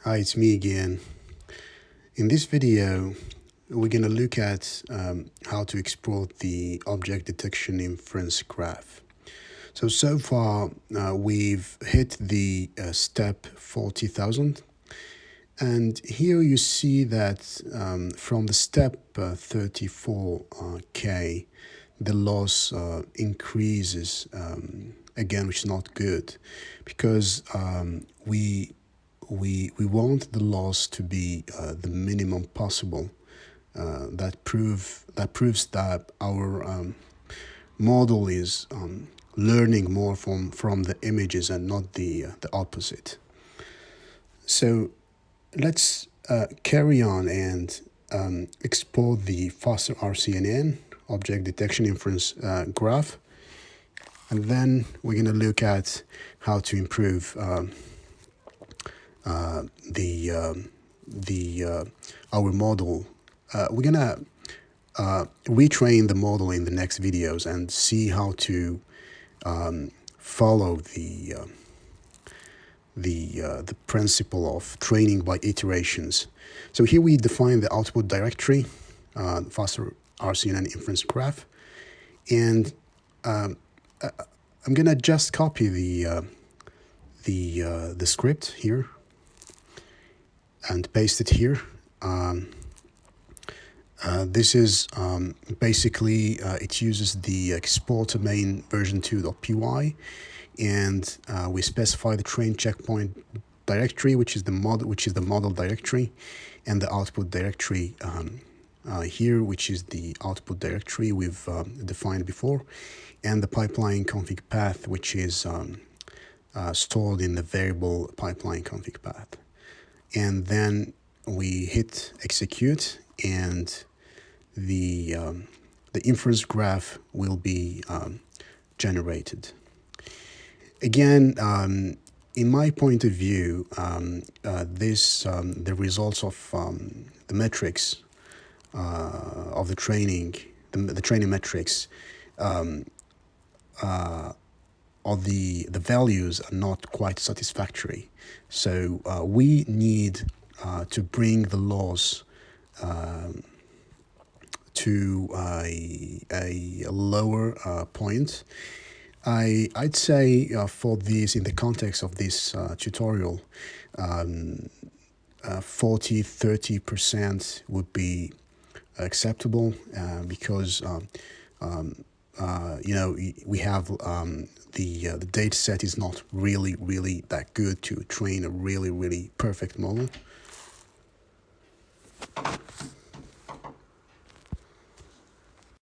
Hi, it's me again. In this video, we're going to look at how to export the object detection inference graph. So far, we've hit the step 40,000. And here you see that from the step 34K, the loss increases again, which is not good because we want the loss to be the minimum possible. That proves that our model is learning more from the images and not the opposite. So let's carry on and export the faster RCNN object detection inference graph, and then we're going to look at how to improve our model. We're gonna retrain the model in the next videos and see how to follow the principle of training by iterations. So here we define the output directory, faster RCNN inference graph, and I'm gonna just copy the script here and paste it here. This is basically it uses the exporter main version 2.py, and we specify the train checkpoint directory, which is the model directory, and the output directory here, which is the output directory we've defined before, and the pipeline config path, which is stored in the variable pipeline config path. And then we hit execute, and the inference graph will be generated. Again, in my point of view, the results of the metrics of the training, the training metrics, or the values are not quite satisfactory. So we need to bring the loss to a lower point. I'd say for this, in the context of this tutorial, 40–30% would be acceptable because we have the data set is not really that good to train a really perfect model.